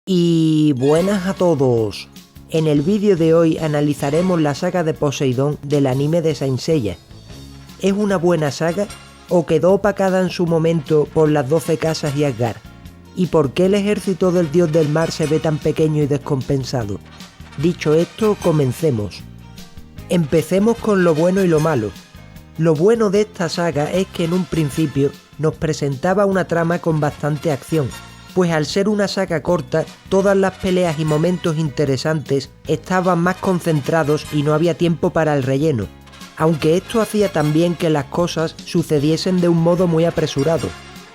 Y buenas a todos. En el vídeo de hoy analizaremos la saga de Poseidón del anime de Saint Seiya. ¿Es una buena saga o quedó opacada en su momento por las 12 casas y Asgard? ¿Y por qué el ejército del dios del mar se ve tan pequeño y descompensado? Dicho esto, comencemos. Empecemos con lo bueno y lo malo. Lo bueno de esta saga es que en un principio nos presentaba una trama con bastante acción, pues al ser una saga corta, todas las peleas y momentos interesantes estaban más concentrados y no había tiempo para el relleno, aunque esto hacía también que las cosas sucediesen de un modo muy apresurado,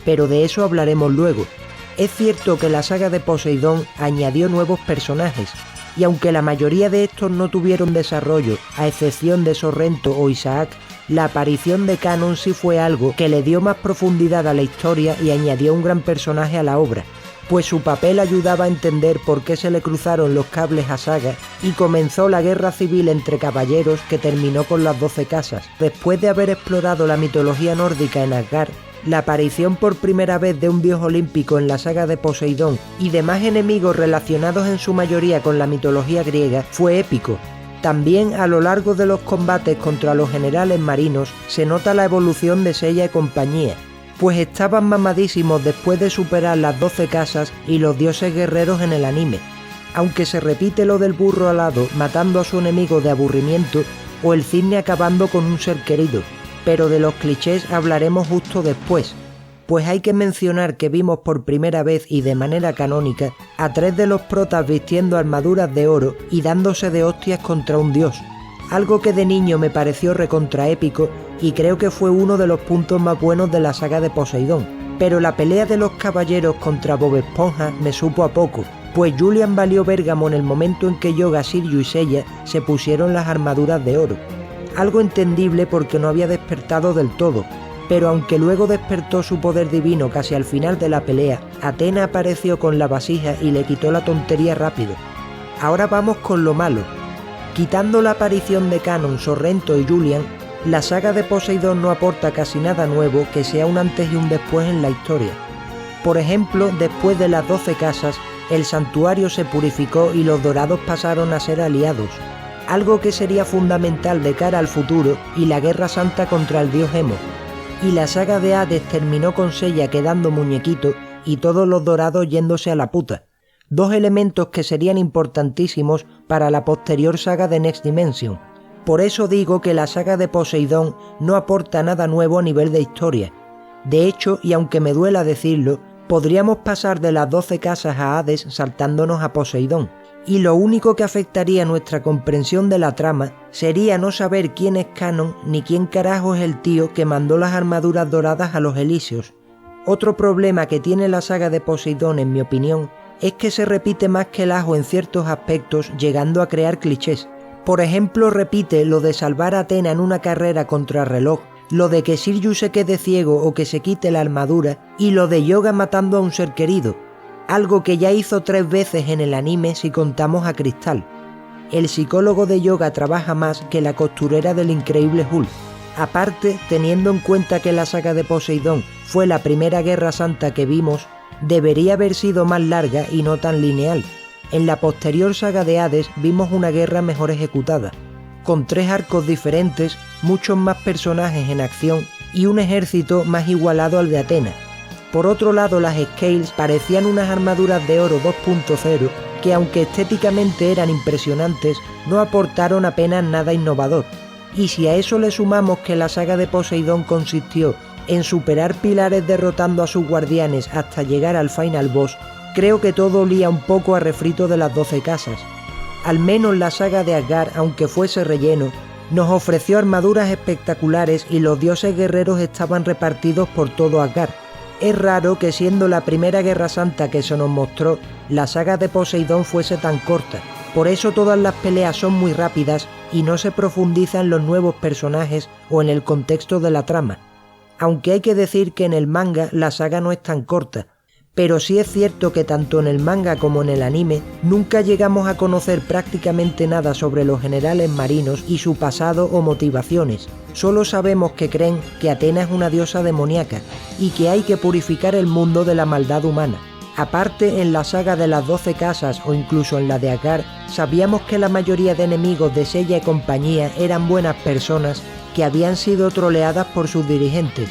pero de eso hablaremos luego. Es cierto que la saga de Poseidón añadió nuevos personajes, y aunque la mayoría de estos no tuvieron desarrollo, a excepción de Sorrento o Isaac, la aparición de Canon sí fue algo que le dio más profundidad a la historia y añadió un gran personaje a la obra, pues su papel ayudaba a entender por qué se le cruzaron los cables a Saga y comenzó la guerra civil entre caballeros que terminó con las 12 casas. Después de haber explorado la mitología nórdica en Asgard, la aparición por primera vez de un dios olímpico en la saga de Poseidón y demás enemigos relacionados en su mayoría con la mitología griega fue épico. También a lo largo de los combates contra los generales marinos se nota la evolución de Seiya y compañía, pues estaban mamadísimos después de superar las 12 casas y los dioses guerreros en el anime, aunque se repite lo del burro alado matando a su enemigo de aburrimiento o el cisne acabando con un ser querido, pero de los clichés hablaremos justo después, pues hay que mencionar que vimos por primera vez y de manera canónica a 3 de los protas vistiendo armaduras de oro y dándose de hostias contra un dios, algo que de niño me pareció recontraépico y creo que fue uno de los puntos más buenos de la saga de Poseidón, pero la pelea de los caballeros contra Bob Esponja me supo a poco, pues Julian valió Bérgamo en el momento en que Yoga, Shiryu y Seiya se pusieron las armaduras de oro. Algo entendible porque no había despertado del todo, pero aunque luego despertó su poder divino casi al final de la pelea, Athena apareció con la vasija y le quitó la tontería rápido. Ahora vamos con lo malo. Quitando la aparición de Canon, Sorrento y Julian, la saga de Poseidón no aporta casi nada nuevo que sea un antes y un después en la historia. Por ejemplo, después de las 12 casas, el santuario se purificó y los dorados pasaron a ser aliados, algo que sería fundamental de cara al futuro y la guerra santa contra el dios Hemo. Y la saga de Hades terminó con Seiya quedando muñequito y todos los dorados yéndose a la puta, dos elementos que serían importantísimos para la posterior saga de Next Dimension. Por eso digo que la saga de Poseidón no aporta nada nuevo a nivel de historia. De hecho, y aunque me duela decirlo, podríamos pasar de las 12 casas a Hades saltándonos a Poseidón, y lo único que afectaría nuestra comprensión de la trama sería no saber quién es Canon ni quién carajo es el tío que mandó las armaduras doradas a los Elíseos. Otro problema que tiene la saga de Poseidón, en mi opinión, es que se repite más que el ajo en ciertos aspectos, llegando a crear clichés. Por ejemplo, repite lo de salvar a Athena en una carrera contra reloj, lo de que Shiryu se quede ciego o que se quite la armadura, y lo de Yoga matando a un ser querido, algo que ya hizo 3 veces en el anime si contamos a Cristal. El psicólogo de Yoga trabaja más que la costurera del increíble Hulk. Aparte, teniendo en cuenta que la saga de Poseidón fue la primera guerra santa que vimos, debería haber sido más larga y no tan lineal. En la posterior saga de Hades vimos una guerra mejor ejecutada, con 3 arcos diferentes, muchos más personajes en acción y un ejército más igualado al de Athena. Por otro lado, las Scales parecían unas armaduras de oro 2.0 que, aunque estéticamente eran impresionantes, no aportaron apenas nada innovador. Y si a eso le sumamos que la saga de Poseidón consistió en superar pilares derrotando a sus guardianes hasta llegar al final boss, creo que todo olía un poco a refrito de las 12 casas. Al menos la saga de Asgard, aunque fuese relleno, nos ofreció armaduras espectaculares y los dioses guerreros estaban repartidos por todo Asgard. Es raro que siendo la primera guerra santa que se nos mostró, la saga de Poseidón fuese tan corta. Por eso todas las peleas son muy rápidas y no se profundiza en los nuevos personajes o en el contexto de la trama. Aunque hay que decir que en el manga la saga no es tan corta, pero sí es cierto que tanto en el manga como en el anime nunca llegamos a conocer prácticamente nada sobre los generales marinos y su pasado o motivaciones. Solo sabemos que creen que Athena es una diosa demoníaca y que hay que purificar el mundo de la maldad humana. Aparte, en la saga de las 12 casas o incluso en la de Asgard, sabíamos que la mayoría de enemigos de Seiya y compañía eran buenas personas que habían sido troleadas por sus dirigentes,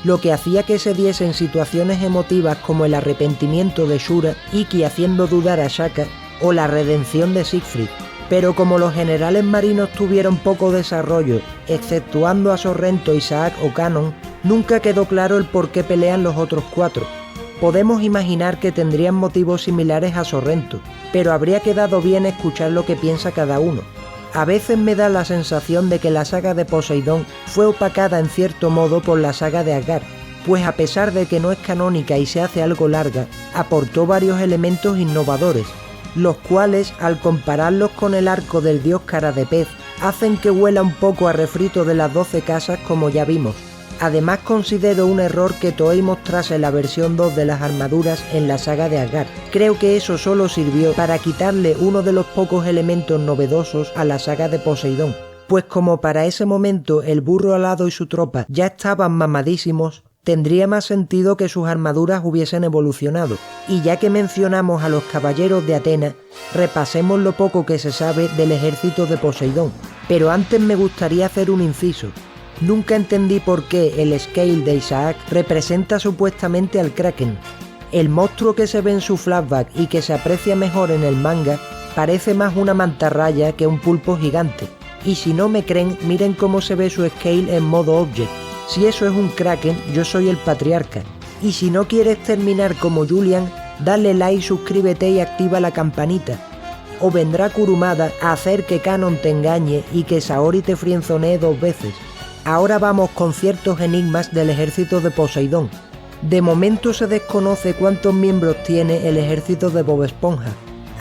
lo que hacía que se diesen situaciones emotivas como el arrepentimiento de Shura, Ikki haciendo dudar a Shaka o la redención de Siegfried. Pero como los generales marinos tuvieron poco desarrollo, exceptuando a Sorrento, Isaac o Kanon, nunca quedó claro el por qué pelean los otros 4. Podemos imaginar que tendrían motivos similares a Sorrento, pero habría quedado bien escuchar lo que piensa cada uno. A veces me da la sensación de que la saga de Poseidón fue opacada en cierto modo por la saga de Asgard, pues a pesar de que no es canónica y se hace algo larga, aportó varios elementos innovadores, los cuales, al compararlos con el arco del dios cara de pez, hacen que huela un poco a refrito de las 12 casas como ya vimos. Además, considero un error que Toei mostrase la versión 2 de las armaduras en la saga de Asgard. Creo que eso solo sirvió para quitarle uno de los pocos elementos novedosos a la saga de Poseidón, pues como para ese momento el burro alado y su tropa ya estaban mamadísimos, tendría más sentido que sus armaduras hubiesen evolucionado. Y ya que mencionamos a los caballeros de Atenas, repasemos lo poco que se sabe del ejército de Poseidón. Pero antes me gustaría hacer un inciso. Nunca entendí por qué el scale de Isaac representa supuestamente al Kraken. El monstruo que se ve en su flashback y que se aprecia mejor en el manga parece más una mantarraya que un pulpo gigante. Y si no me creen, miren cómo se ve su scale en modo object. Si eso es un Kraken, yo soy el patriarca. Y si no quieres terminar como Julian, dale like, suscríbete y activa la campanita. O vendrá Kurumada a hacer que Kanon te engañe y que Saori te frienzonee 2 veces. Ahora vamos con ciertos enigmas del ejército de Poseidón. De momento se desconoce cuántos miembros tiene el ejército de Bob Esponja.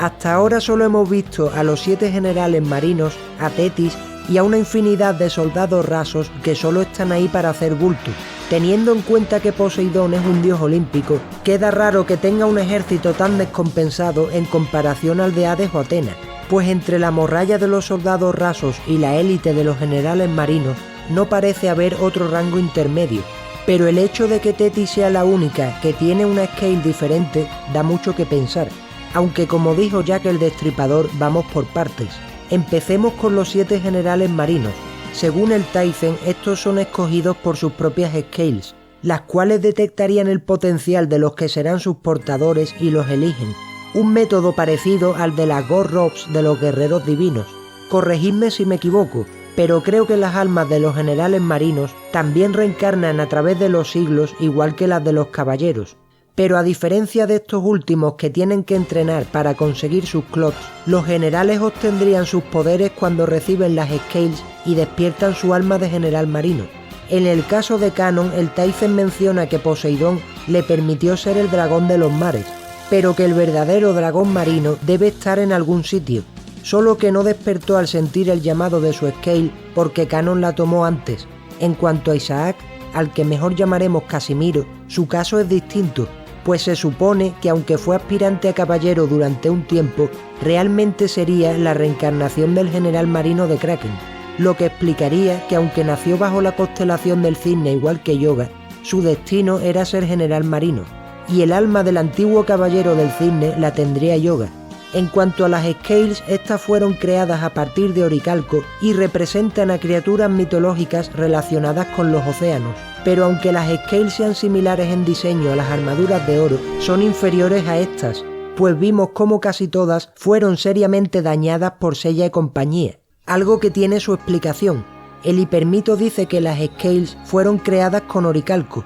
Hasta ahora solo hemos visto a los 7 generales marinos, a Thetis y a una infinidad de soldados rasos que solo están ahí para hacer bulto. Teniendo en cuenta que Poseidón es un dios olímpico, queda raro que tenga un ejército tan descompensado en comparación al de Hades o Atenas, pues entre la morralla de los soldados rasos y la élite de los generales marinos, no parece haber otro rango intermedio, pero el hecho de que Thetis sea la única que tiene una scale diferente da mucho que pensar, aunque como dijo Jack el Destripador, vamos por partes. Empecemos con los 7 generales marinos. Según el Typhon, estos son escogidos por sus propias scales, las cuales detectarían el potencial de los que serán sus portadores y los eligen, un método parecido al de las God Robes de los guerreros divinos. Corregidme si me equivoco, pero creo que las almas de los generales marinos también reencarnan a través de los siglos igual que las de los caballeros. Pero a diferencia de estos últimos que tienen que entrenar para conseguir sus clots, los generales obtendrían sus poderes cuando reciben las scales y despiertan su alma de general marino. En el caso de Kanon, el Typhon menciona que Poseidón le permitió ser el dragón de los mares, pero que el verdadero dragón marino debe estar en algún sitio, solo que no despertó al sentir el llamado de su scale porque Kanon la tomó antes. En cuanto a Isaac, al que mejor llamaremos Casimiro, su caso es distinto, pues se supone que aunque fue aspirante a caballero durante un tiempo, realmente sería la reencarnación del general marino de Kraken, lo que explicaría que aunque nació bajo la constelación del cisne igual que Yoga, su destino era ser general marino, y el alma del antiguo caballero del cisne la tendría Yoga. En cuanto a las scales, estas fueron creadas a partir de oricalco y representan a criaturas mitológicas relacionadas con los océanos. Pero aunque las scales sean similares en diseño a las armaduras de oro, son inferiores a estas, pues vimos cómo casi todas fueron seriamente dañadas por Seiya y compañía, algo que tiene su explicación. El hipermito dice que las scales fueron creadas con oricalco,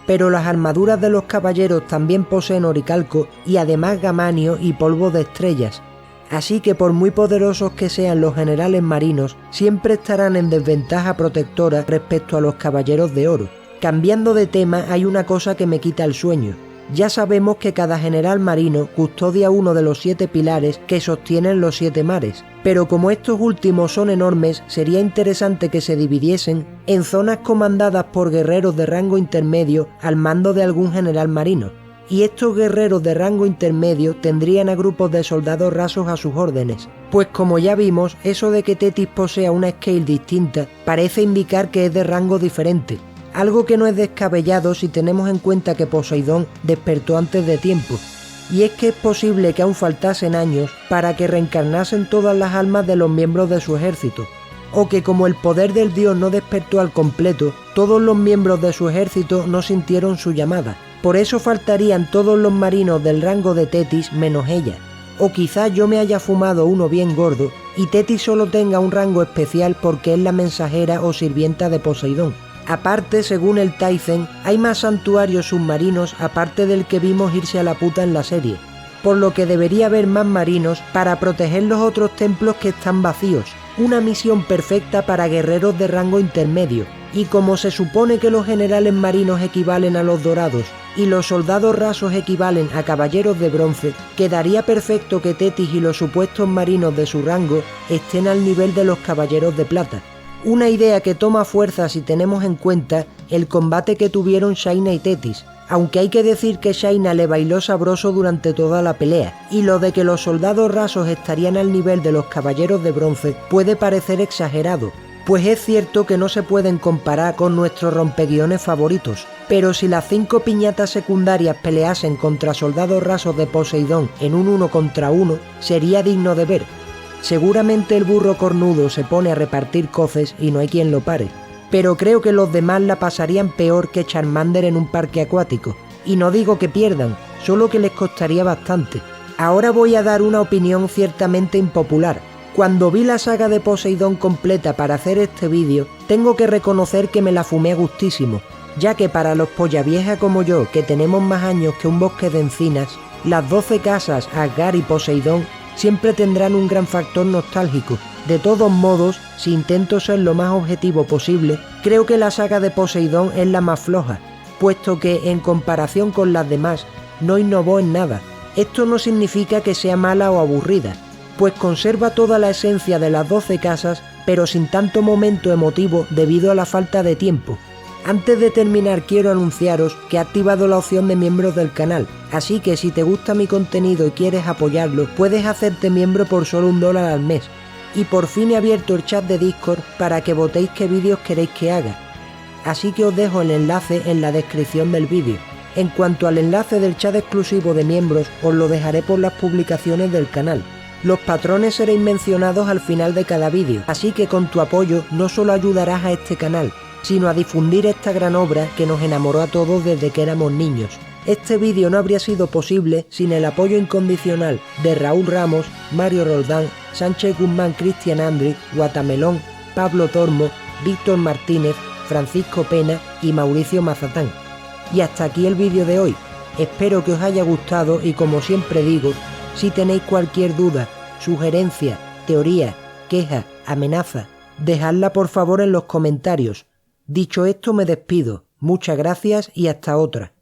pero las armaduras de los caballeros también poseen oricalco y además gamanio y polvo de estrellas, así que por muy poderosos que sean los generales marinos, siempre estarán en desventaja protectora respecto a los caballeros de oro. Cambiando de tema, hay una cosa que me quita el sueño. Ya sabemos que cada general marino custodia uno de los 7 pilares que sostienen los 7 mares, pero como estos últimos son enormes, sería interesante que se dividiesen en zonas comandadas por guerreros de rango intermedio al mando de algún general marino, y estos guerreros de rango intermedio tendrían a grupos de soldados rasos a sus órdenes, pues como ya vimos, eso de que Thetis posea una scale distinta parece indicar que es de rango diferente, algo que no es descabellado si tenemos en cuenta que Poseidón despertó antes de tiempo. y es que es posible que aún faltasen años para que reencarnasen todas las almas de los miembros de su ejército, o que como el poder del dios no despertó al completo, todos los miembros de su ejército no sintieron su llamada. Por eso faltarían todos los marinos del rango de Tetis menos ella. O quizás yo me haya fumado uno bien gordo y Tetis solo tenga un rango especial porque es la mensajera o sirvienta de Poseidón. Aparte, según el Taizen, hay más santuarios submarinos aparte del que vimos irse a la puta en la serie, por lo que debería haber más marinos para proteger los otros templos que están vacíos. Una misión perfecta para guerreros de rango intermedio, y como se supone que los generales marinos equivalen a los dorados y los soldados rasos equivalen a caballeros de bronce, quedaría perfecto que Tetis y los supuestos marinos de su rango estén al nivel de los caballeros de plata. Una idea que toma fuerza si tenemos en cuenta el combate que tuvieron Shaina y Tetis, aunque hay que decir que Shaina le bailó sabroso durante toda la pelea, y lo de que los soldados rasos estarían al nivel de los caballeros de bronce puede parecer exagerado, pues es cierto que no se pueden comparar con nuestros rompeguiones favoritos, pero si las 5 piñatas secundarias peleasen contra soldados rasos de Poseidón en un 1 contra 1, sería digno de ver. Seguramente el burro cornudo se pone a repartir coces y no hay quien lo pare, pero creo que los demás la pasarían peor que Charmander en un parque acuático, y no digo que pierdan, solo que les costaría bastante. Ahora voy a dar una opinión ciertamente impopular. Cuando vi la saga de Poseidón completa para hacer este vídeo, tengo que reconocer que me la fumé a gustísimo, ya que para los polla vieja como yo, que tenemos más años que un bosque de encinas, las 12 casas, Asgard y Poseidón siempre tendrán un gran factor nostálgico. De todos modos, si intento ser lo más objetivo posible, creo que la saga de Poseidón es la más floja, puesto que, en comparación con las demás, no innovó en nada. Esto no significa que sea mala o aburrida, pues conserva toda la esencia de las 12 casas, pero sin tanto momento emotivo debido a la falta de tiempo. Antes de terminar quiero anunciaros que he activado la opción de miembros del canal, así que si te gusta mi contenido y quieres apoyarlo, puedes hacerte miembro por solo $1 al mes. Y por fin he abierto el chat de Discord para que votéis qué vídeos queréis que haga. Así que os dejo el enlace en la descripción del vídeo. En cuanto al enlace del chat exclusivo de miembros, os lo dejaré por las publicaciones del canal. Los patrones seréis mencionados al final de cada vídeo, así que con tu apoyo no solo ayudarás a este canal, sino a difundir esta gran obra que nos enamoró a todos desde que éramos niños. Este vídeo no habría sido posible sin el apoyo incondicional de Raúl Ramos, Mario Roldán, Sánchez Guzmán, Cristian Andri, Guatamelón, Pablo Tormo, Víctor Martínez, Francisco Pena y Mauricio Mazatán. Y hasta aquí el vídeo de hoy. Espero que os haya gustado y, como siempre digo, si tenéis cualquier duda, sugerencia, teoría, queja, amenaza, dejadla por favor en los comentarios. Dicho esto, me despido. Muchas gracias y hasta otra.